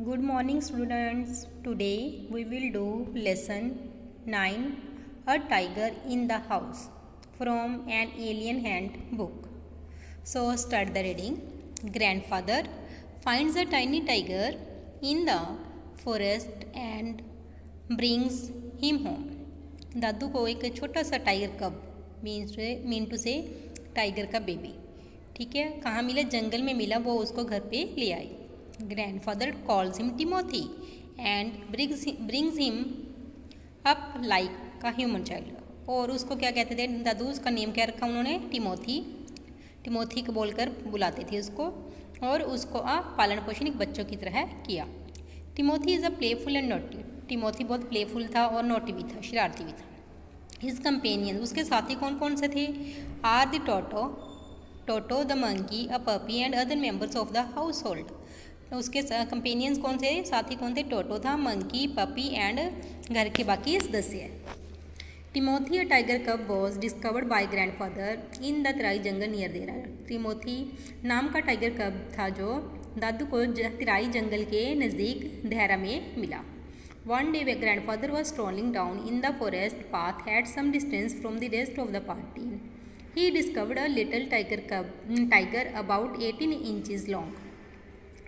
Good morning, students. Today we will do lesson 9 A Tiger in the House from an Alien Hand book. So, start the reading. Grandfather finds a tiny tiger in the forest and brings him home. दादू को एक छोटा सा tiger कब mean to से tiger का baby, ठीक है, कहाँ मिला? जंगल में मिला, वो उसको घर पे ले आई. Grandfather calls him Timothy and brings him up like a human child. और उसको क्या कहते थे दादू? उसका नेम क्या रखा उन्होंने? टिमोथी को बोलकर बुलाते थे उसको, और उसको पालन पोषण एक बच्चों की तरह किया. Timothy is a playful and naughty. Timothy बहुत प्लेफुल था और नोटी भी था, शरारती भी था. हिज कंपेनियन, उसके साथी कौन कौन से थे? Are the Toto the monkey, a puppy and other members of the household. उसके कंपेनियंस कौन थे? साथी कौन थे? टोटो था, मंकी, पपी एंड घर के बाकी सदस्य. टिमोथी अ टाइगर कब was discovered by grandfather in the Terai jungle near देरा. टिमोथी नाम का टाइगर कब था जो दादू को तराई जंगल के नज़दीक देहरा में मिला. One day grandfather was strolling down in the forest path at some distance from the rest of the party. He discovered a little tiger about 18 inches long,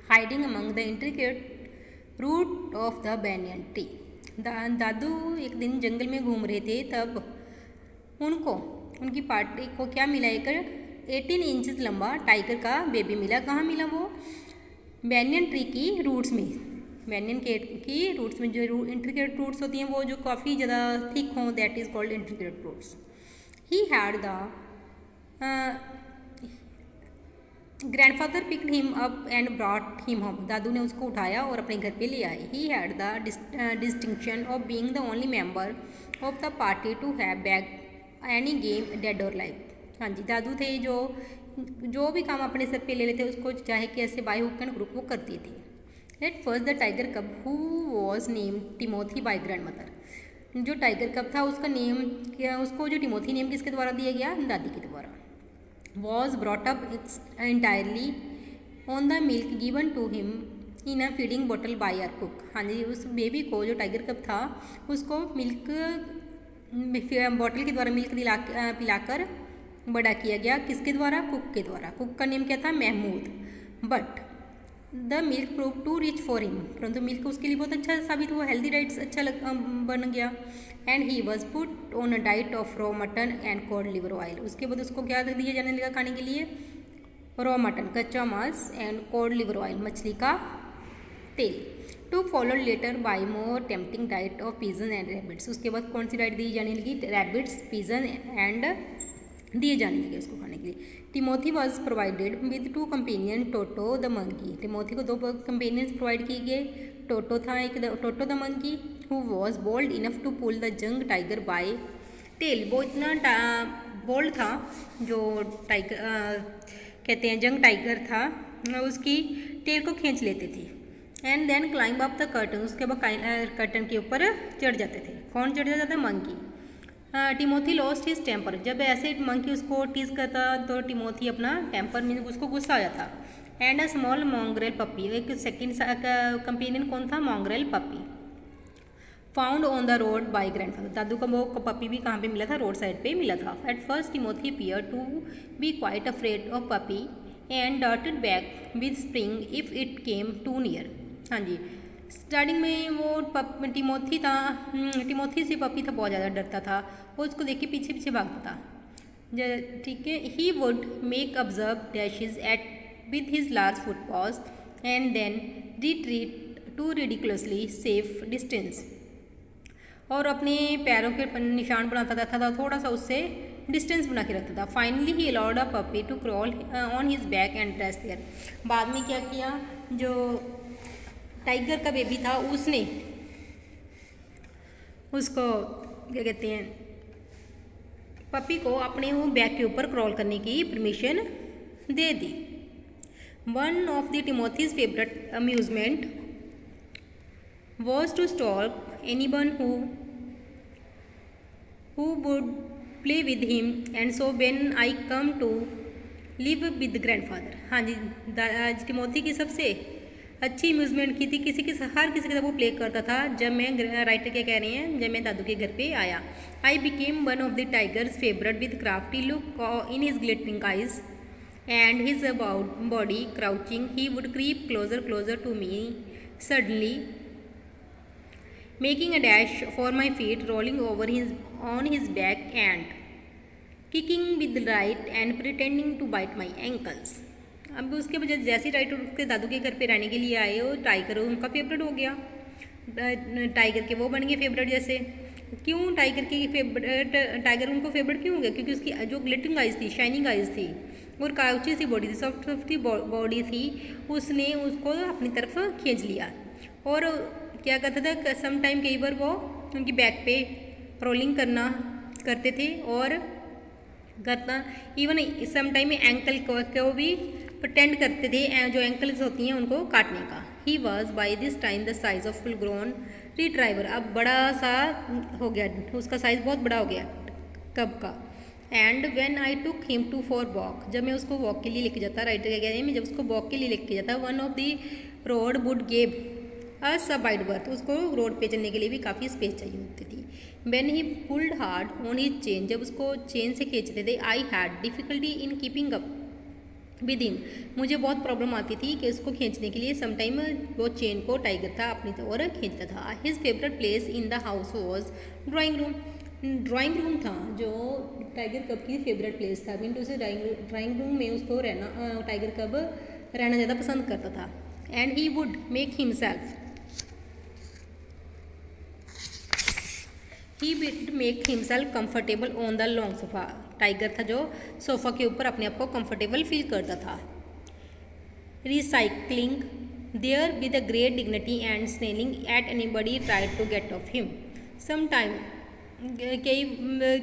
hiding among the intricate root of the banyan tree. दादू एक दिन जंगल में घूम रहे थे, तब उनकी party को क्या मिला? एक 18 इंचेस लंबा टाइगर का बेबी मिला. कहाँ मिला वो? बैनियन ट्री की रूट्स में. बैनियन की रूट्स में जो इंट्रिकेट रूट्स होती हैं वो जो काफ़ी ज़्यादा थिक हों, that is called intricate roots. He had the grandfather picked him up and brought him home. दादू ने उसको उठाया और अपने घर पे ले आए. He had the distinction of being the only member of the party to have bag any game dead or live. हाँ जी, दादू थे जो भी काम अपने सर पे ले लेते उसको चाहे कैसे बाय हुक एंड क्रुक वो करती थी. एट फर्स्ट द टाइगर कब who was name Timothy by grand mother. जो टाइगर कब था उसका नेम क्या? उसको जो टिमोथी नेम किसके द्वारा दिया गया? दादी के द्वारा. Was brought up entirely on the milk given to him in a feeding bottle by our cook. हाँ जी, उस बेबी को जो टाइगर कब था उसको मिल्क बॉटल के द्वारा मिल्क पिलाकर बड़ा किया गया. किसके द्वारा? कुक के द्वारा. कुक का नेम क्या था? Mahmood. But the milk prove too rich for him. परंतु मिल्क उसके लिए बहुत अच्छा साबित हुआ, हेल्दी डाइट अच्छा बन गया. And he was put on a diet of raw mutton and cold liver oil. उसके बाद उसको क्या दिया जाने लगा खाने के लिए? रॉ मटन, कच्चा मांस, एंड कोल्ड लिवर ऑयल, मछली का तेल. To follow later by more tempting diet of pigeon and rabbits. उसके बाद कौन सी डाइट दी जाने लगी? रैबिट्स, पिजन एंड दिए जाने लगे उसको खाने के लिए. Timothy was provided with 2 companion, Toto the monkey. Timothy को 2 कंपेनियंस प्रोवाइड किए गए. टोटो था एक, Toto the monkey, who was bold enough to pull the young tiger by tail. वो इतना बोल्ड था जो टाइगर कहते हैं जंग टाइगर था, उसकी टेल को खींच लेते थे. And then climb up the curtain. उसके बाद कर्टन के ऊपर चढ़ जाते थे. कौन चढ़ जाता था? Monkey. Timothy lost his temper. जब ऐसे मंकी उसको टीज करता तो टिमोथी अपना टेम्पर में उसको गुस्सा आ जाता. And a small mongrel puppy. एक सेकेंड कंपेनियन कौन था? Mongrel puppy. Found on the road by grandfather. दादू का वो पपी भी कहाँ पे मिला था? रोड साइड पे मिला था. At first Timothy appear to be quite afraid of puppy and darted back with spring if it came too near. हाँ जी, स्टार्टिंग में वो टिमोथी से पपी था बहुत ज़्यादा डरता था. वो उसको देख के पीछे पीछे भागता था, ठीक है. He would make observe dashes at with his large foot paws and then retreat to ridiculously safe distance. और अपने पैरों के निशान बनाता था, थोड़ा सा उससे डिस्टेंस बना के रखता था. Finally he allowed a puppy to crawl on his back and rest there. बाद में क्या किया? जो टाइगर का बेबी था उसने उसको क्या कहते हैं, पपी को अपने वो बैक के ऊपर क्रॉल करने की परमिशन दे दी. One of the Timothy's favourite amusement was to stop anyone who would play with him and so when I come to live with grandfather. हाँ जी, टिमोथी की सबसे अच्छी अम्यूज़मेंट की थी, हर किसी के साथ वो प्ले करता था। जब मैं राइटर क्या कह रहे हैं, जब मैं दादू के घर पे आया, I became one of the tigers favourite with crafty look in his glittering eyes and his about body crouching, he would creep closer to me, suddenly making a dash for my feet, rolling over on his back and kicking with right and pretending to bite my ankles. अब उसके वजह जैसे ही writer उसके दादू के घर पे रहने के लिए आए, और टाइगर उनका फेवरेट हो गया, टाइगर के वो बन गए फेवरेट जैसे। क्यों टाइगर की फेवरेट, टाइगर उनको फेवरेट क्यों हो गया? क्योंकि उसकी जो ग्लिटरिंग आइज थी, शाइनिंग आइज थी और काउची सी बॉडी थी, सॉफ्ट बॉडी थी, उसने उसको अपनी तरफ खींच लिया। और क्या करता था, सम टाइम कई बार वो उनकी बैक पे रोलिंग करते थे, और करना इवन सम टाइम एंकल को भी प्रटेंड करते थे, जो एंकल्स होती हैं उनको काटने का। He was by this time the size of full grown retriever, अब बड़ा सा हो गया, उसका साइज़ बहुत बड़ा हो गया कब का। And when I took him to for walk, जब मैं उसको वॉक के लिए लेके जाता, राइटर क्या कह रहे हैं, जब उसको वॉक के लिए लेके जाता, one of the road would gave us a wide birth, उसको रोड पे चलने के लिए भी काफ़ी स्पेस चाहिए होती थी। When he pulled hard on his chain, जब उसको चेन से खींचते थे, I had difficulty in keeping up with him, मुझे बहुत प्रॉब्लम आती थी कि उसको खींचने के लिए। समटाइम वो चेन को टाइगर था अपनी ओर खींचता था। His favourite place in the house was drawing room, drawing room था जो टाइगर कब की फेवरेट प्लेस था, मीन उसे ड्राइंग रूम में उसको रहना, टाइगर कब रहना ज़्यादा पसंद करता था। And he would make himself, he would make himself comfortable on the long sofa, tiger था जो सोफ़ा के ऊपर अपने आप को कंफर्टेबल फील करता था। Recycling there with a great dignity and snarling at anybody tried to get off him, some time कई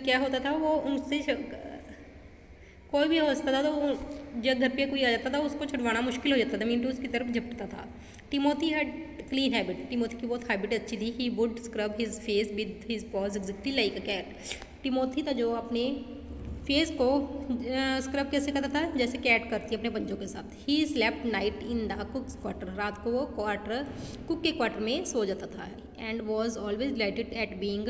क्या होता था, वो उनसे कोई भी हंसता था तो जब घर पे कोई आ जाता था उसको छुड़वाना मुश्किल हो जाता था, मिंटू उसकी तरफ झपटता था। Timothy had clean habit, Timothy की बहुत हैबिट अच्छी थी। He would scrub his face with his paws exactly like a cat, Timothy था जो अपने फेस को स्क्रब कैसे करता था, जैसे कैट करती है अपने पंजों के साथ। He slept night in the कुक्स quarter, रात को वो कुक के क्वार्टर में सो जाता था। And was always delighted at being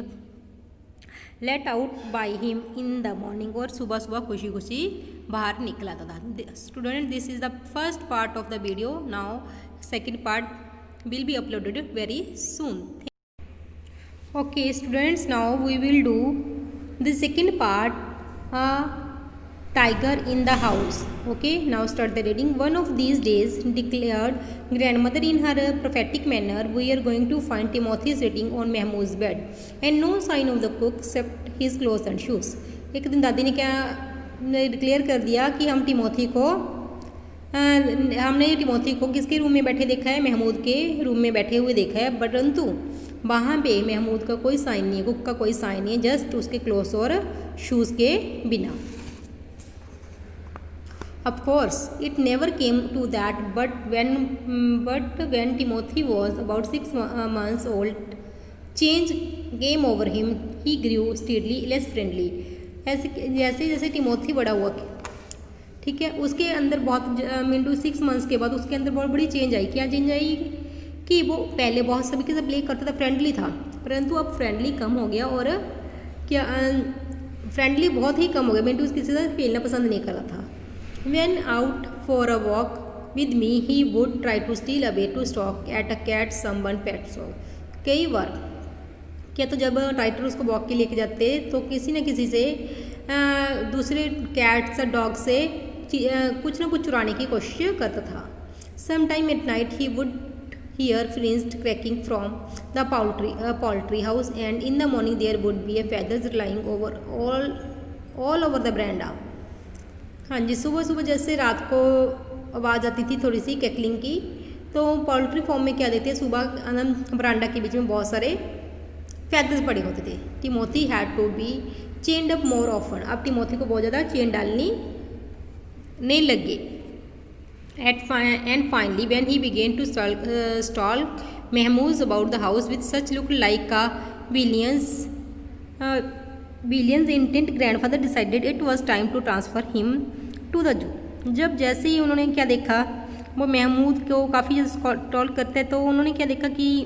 let out by him in the morning, और सुबह सुबह खुशी खुशी बाहर निकल आता था। Student, this is the first part of the video, now second part will be uploaded very soon. Okay students, now we will do the second part, tiger in the house. Okay, now start the reading. One of these days, declared grandmother in her prophetic manner, we are going to find Timothy sitting on Mahmood's bed and no sign of the cook except his clothes and shoes. एक दिन दादी ने क्या declare कर दिया कि हमने Timothy को किसके रूम में बैठे देखा है, महमूद के रूम में बैठे हुए देखा है, परंतु वहाँ पे महमूद का कोई साइन नहीं है, कुक का कोई साइन नहीं है, जस्ट उसके क्लोथ्स और शूज़ के बिना। Of course, it never came to that, but when Timothy was about 6 months old, change came over him. He grew steadily less friendly. ऐसे जैसे जैसे टिमोथी बड़ा हुआ, ठीक है, उसके अंदर बहुत मिनटू 6 मंथ्स के बाद उसके अंदर बहुत बड़ी चेंज आई। क्या चेंज आई कि वो पहले बहुत सभी के साथ प्ले करता था, फ्रेंडली था, परंतु अब फ्रेंडली कम हो गया, और क्या फ्रेंडली बहुत ही कम हो गया। मिनटू किसी के साथ खेलना पसंद नहीं कर रहा था। When out for a walk with me, he would try to steal away to stalk at a cat someone pets of. कई बार क्या, तो जब राइटर उसको वॉक के लेके जाते तो किसी न किसी से दूसरे कैट्स और डॉग से कुछ ना कुछ चुराने की कोशिश करता था। Some time at night he would hear fringed cracking from the poultry house, and in the morning there would be a feathers lying over all over the veranda. हाँ जी, सुबह सुबह जैसे रात को आवाज़ आती थी थोड़ी सी कैकलिंग की, तो पोल्ट्री फॉर्म में क्या देते हैं, सुबह बरांडा के बीच में बहुत सारे फैदर्स पड़े होते थे। Timothy had to be chained up more often, अब टिमोथी को बहुत ज़्यादा चेन डालनी नहीं लगे। And finally when he began to stroll महमूज about the house with such look like a William's intent, grandfather decided it was time to transfer him to the zoo. जब जैसे ही उन्होंने क्या देखा, वो महमूद को काफ़ी टॉल करता है, तो उन्होंने क्या देखा कि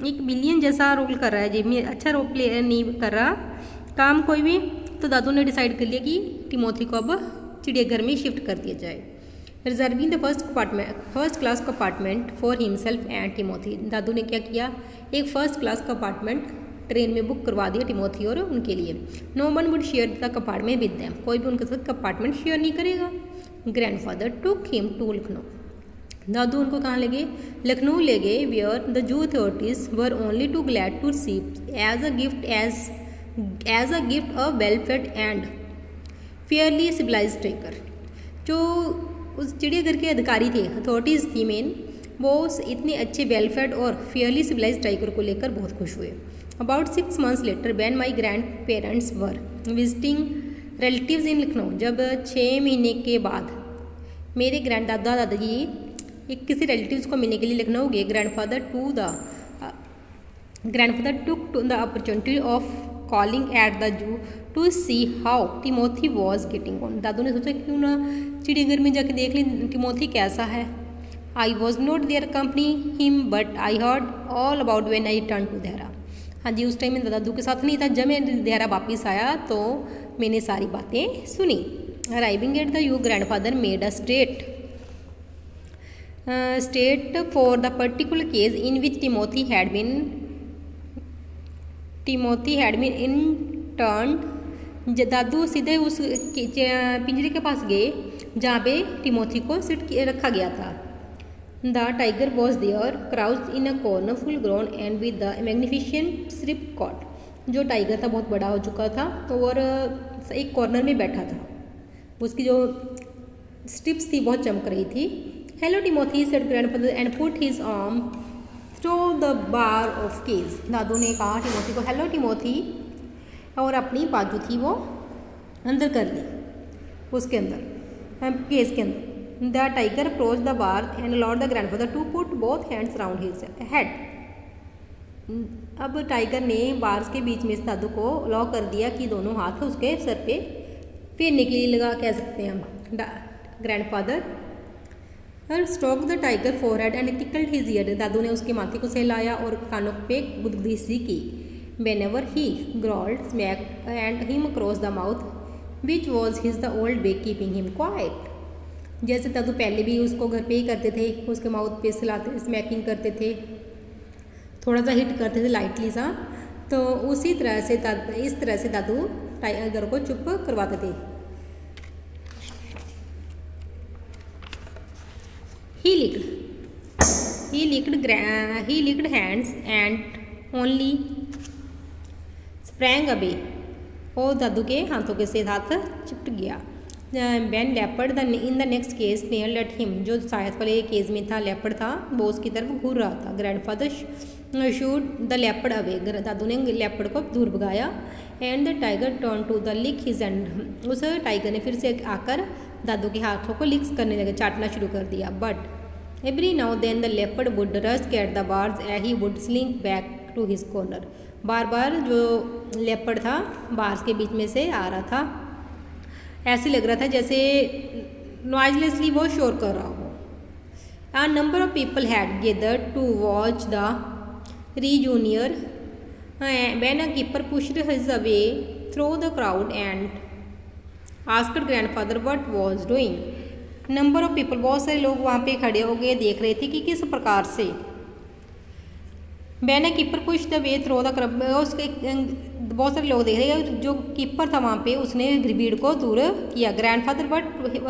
एक विलियन जैसा रोल कर रहा है जेमी, अच्छा रोल प्ले नहीं कर रहा काम कोई भी। तो दादू ने डिसाइड कर लिया कि टिमोथी को अब चिड़ियाघर में शिफ्ट कर दिया जाए। Reserving the first class compartment for himself and Timothy. दादू ने क्या किया, एक फर्स्ट क्लास कंपार्टमेंट ट्रेन में बुक करवा दिया टिमोथी और उनके लिए। No one would share the compartment with them, कोई भी उनके साथ कंपार्टमेंट शेयर नहीं करेगा। Grandfather took him to Lucknow. दादू उनको कहाँ ले गए, लखनऊ ले गए, where the zoo authorities were only too glad to receive as a gift a well fed and fairly civilized tiger. जो उस चिड़ियाघर के अधिकारी थे, अथॉरिटीज़ थी मेन, वो उस इतने अच्छे वेलफेड और फेयरली सिविलाइज्ड टाइगर को लेकर बहुत खुश हुए। About 6 months later when my grandparents were visiting relatives in Lucknow. जब 6 महीने के बाद मेरे ग्रैंड दादाजी एक किसी रिलेटिव्स को मिलने के लिए लखनऊ गए, grandfather took the opportunity of calling at the zoo to see how Timothy was getting on. दादू ने सोचा क्यों ना चिड़ियाघर में जाके देख ली टिमोथी कैसा है। I was not there company him but I heard all about when I return to Dehra. हाँ जी, उस टाइम में दादू के साथ नहीं था, जब मैं देहरा वापिस आया तो मैंने सारी बातें सुनी। Arriving at the zoo grandfather made a straight for the particular case in which Timothy had been interned. दादू सीधे उस पिंजरे के पास गए जहाँ पे टिमोथी को रखा गया था। The tiger was there crouched in a corner full grown and with the magnificent stripe coat. जो टाइगर था बहुत बड़ा हो चुका था तो और एक कॉर्नर में बैठा था, उसकी जो स्ट्रिप्स थी बहुत चमक रही थी। Hello Timothy said grandfather and put his arm through the bar of cage. दादू ने कहा टिमोथी को हेलो टिमोथी, और अपनी बाजू थी वो अंदर कर ली उसके अंदर केज के अंदर। The tiger approach the bar and allowed the grandfather to put both hands around his head. अब टाइगर ने बार्स के बीच में दादू को अलाउ कर दिया कि दोनों हाथ उसके सर पे फेरने के लिए लगा, कह सकते हैं हम। Grandfather stroke the tiger forehead and tickled his ear. दादू ने उसके माथे को सहलाया और कानों पे गुदगुदी की। Whenever he growled, smacked and him across the mouth, which was his the old way keeping him quiet। जैसे दादू पहले भी उसको घर पे ही करते थे, उसके माउथ पे सिलाते, स्मैकिंग करते थे, थोड़ा सा हिट करते थे लाइटली सा, तो उसी तरह से इस तरह से दादू टाइगर को चुप करवाते थे। He licked hands and only sprang away। और दादू के हाथों के से हाथ चिपट गया। When leopard in the next cage snarled at him. जो सायद वाले केस में था, लेपर्ड था, वो उसकी तरफ घूर रहा था। Grandfather shoot the leopard away. दादू ने लेपर्ड को दूर भगाया। And the tiger turn to the lick his hand. उस टाइगर ने फिर से आकर दादू के हाथों को लिक्स करने लगे, चाटना शुरू कर दिया। But every now then the leopard would rush at the bars and he would slink back to his corner. बार बार जो लेपर्ड था बार्स के बीच में से आ रहा था, ऐसे लग रहा था जैसे नॉइजलेसली वो शोर कर रहा हो। A number of people had gathered to watch the reunion when a keeper pushed his way through the crowd and asked grandfather what was doing। Number of people, बहुत सारे लोग वहाँ पे खड़े हो गए, देख रहे थे कि किस प्रकार से बैन keeper push the way through the crowd. उसके बहुत सारे लोग देख रहे हैं, जो कीपर था वहाँ पे उसने भीड़ को दूर किया। Grandfather what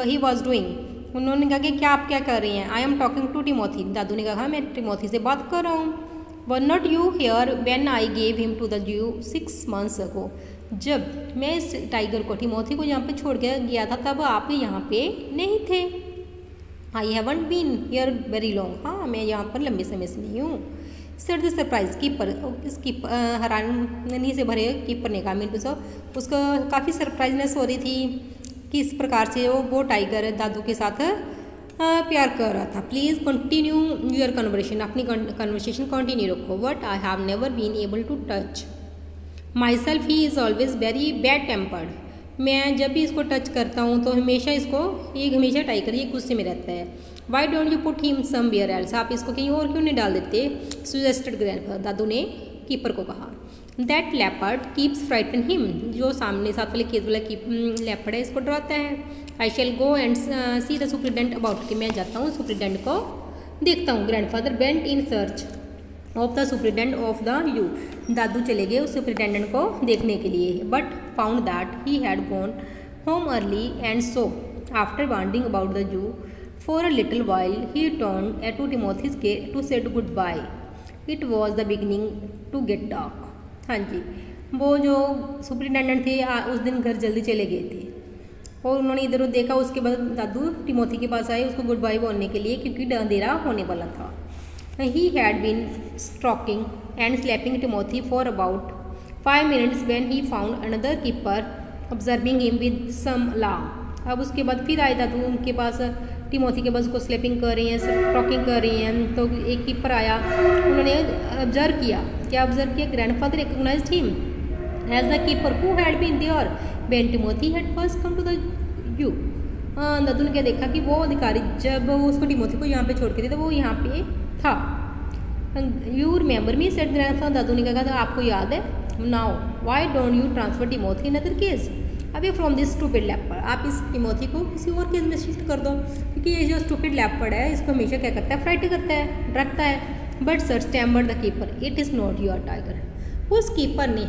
he was doing. उन्होंने कहा कि क्या आप क्या कर रही हैं। I am talking to Timothy. दादू ने कहा मैं टिमोथी से बात कर रहा हूँ। Were not you here when I gave him to the zoo 6 months ago। जब मैं इस टाइगर को टिमोथी को यहाँ पे छोड़ के गया था तब आप यहाँ पे नहीं थे। I haven't been here very long. हाँ, मैं यहाँ पर लंबे समय से नहीं हूँ। सर द सरप्राइज कीपर, इस हैरानी से भरे कीपर ने कहा। मिंटू साहब, उसको काफ़ी सरप्राइजनेस हो रही थी कि इस प्रकार से वो टाइगर दादू के साथ प्यार कर रहा था। Please continue your conversation. अपनी कन्वर्सेशन कंटिन्यू रखो। What I have never been able to touch myself, he is always very bad tempered. मैं जब भी इसको टच करता हूँ तो हमेशा टाइगर ये गुस्से में रहता है। Y don't you put him somewhere else, आप इसको कहीं और क्यों नहीं डाल देते, सजेस्टेड ग्रैंडफादर, दादू ने कीपर को कहा। That leopard keeps frighten him, जो सामने साथ वाले केस वाला लेपर्ड है इसको डराता है। I shall go and see the superintendent about, कि मैं जाता हूँ सुपरिटेंडेंट को देखता हूँ। Grandfather went in search of the superintendent of the zoo, दादू चले गए उस सुपरिटेंडेंट को देखने के लिए, but found that he had gone home early and so after wandering about the zoo for a little while he turned to Timothy's to said good bye, it was the beginning to get dark. हाँ जी, वो जो superintendent थे उस दिन घर जल्दी चले गए थे और उन्होंने इधर उधर देखा, उसके बाद दादू टिमोथी के पास आए उसको गुड बाय बोलने के लिए, क्योंकि अंधेरा होने वाला था। He had been stroking and slapping Timothy for about 5 minutes when he found another keeper observing him with some alarm. अब उसके बाद फिर आए दादू उनके पास, टिमोथी के पास उसको स्लैपिंग कर रही हैं, स्ट्रोकिंग कर रही हैं, तो एक कीपर आया, उन्होंने ऑब्जर्व किया। क्या ऑब्जर्व किया? Grandfather recognized him as the keeper who had been there when Timothy had first come to the zoo. दादू ने क्या देखा कि वो अधिकारी जब उसको टिमोथी को यहाँ पे छोड़ के थे तो वो यहाँ पे था। You remember me said grandfather, दादू ने कहा था आपको याद है। Now why don't you transfer Timothy in other cage away from this stupid leopard, आप इस टिमोथी को किसी और केस में शिफ्ट कर दो, क्योंकि ये जो स्टूपिड लेपर्ड है इसको हमेशा क्या करता है, फ्राइट करता है, डरता है। But sir stammered the keeper, it is not your tiger. उस कीपर ने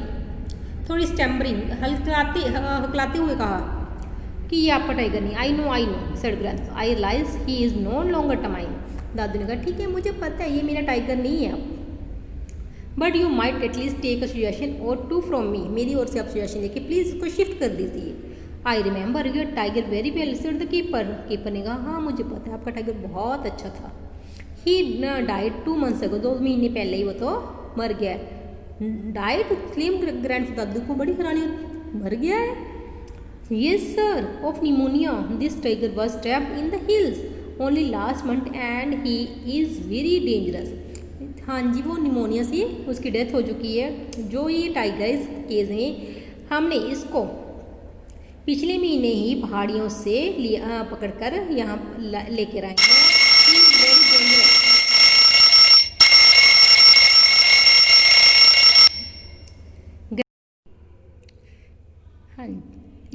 थोड़ी स्टैम्बरिंग हकलाते हुए कहा कि ये आपका टाइगर नहीं। I know said grandfather, I realize he is no longer mine. दादू ने कहा ठीक है मुझे पता है ये मेरा टाइगर नहीं है, but you might at least take a suggestion or two from me, मेरी ओर से आप सजेशन लेके प्लीज़ इसको शिफ्ट कर दीजिए। I remember your tiger very well said the keeper, keeper ने कहा हाँ मुझे पता है आपका टाइगर बहुत अच्छा था। ही डाइड 2 months ago, 2 महीने पहले ही वो तो मर गया है। डाइड क्लेम ग्रैंडफादर, दादू को बड़ी हैरानी, मर गया है। Yes sir, of pneumonia, this tiger was trapped in the hills only last month and he is very dangerous. हाँ जी, वो निमोनिया से उसकी डेथ हो चुकी है। जो ये टाइगर इस केस में हमने इसको पिछले महीने ही पहाड़ियों से लिया पकड़कर यहाँ लेकर आए हैं। He is very dangerous. हाँ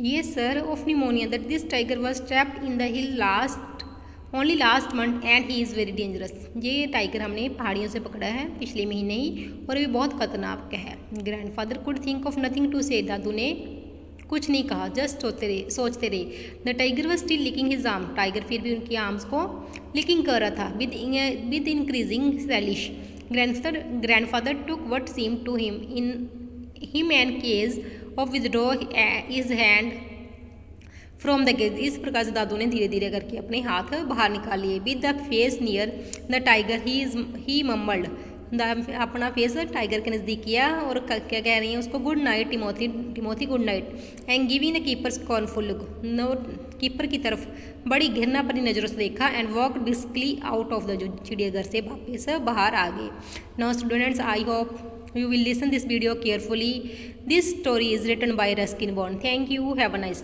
ये sir of pneumonia that this tiger was trapped in the hill only last month and he is very dangerous. ये टाइगर हमने पहाड़ियों से पकड़ा है पिछले महीने ही और ये बहुत खतरनाक है। Grandfather could think of nothing to say, दादू ने कुछ नहीं कहा, जस्ट सोचते रहे। The tiger was still licking his arm, tiger फिर भी उनकी आर्म्स को लिकिंग कर रहा था with increasing relish. Grandfather took what seem to him and cage of withdraw his hand from the cage. इस प्रकार से दादू ने धीरे धीरे करके अपने हाथ बाहर निकाल लिए। With the face near the tiger he mumbled, अपना फेस टाइगर के नज़दीक किया और क्या कह रही हैं उसको, good night Timothy good night, and giving the keeper scornful look, keeper की तरफ बड़ी घृणा भरी नज़रों से देखा and walk briskly out of the zoo, चिड़ियाघर से वापस बाहर आ गए। Now students, I hope you will listen this video carefully. This story is written by Ruskin Bond. Thank you. Have a nice day.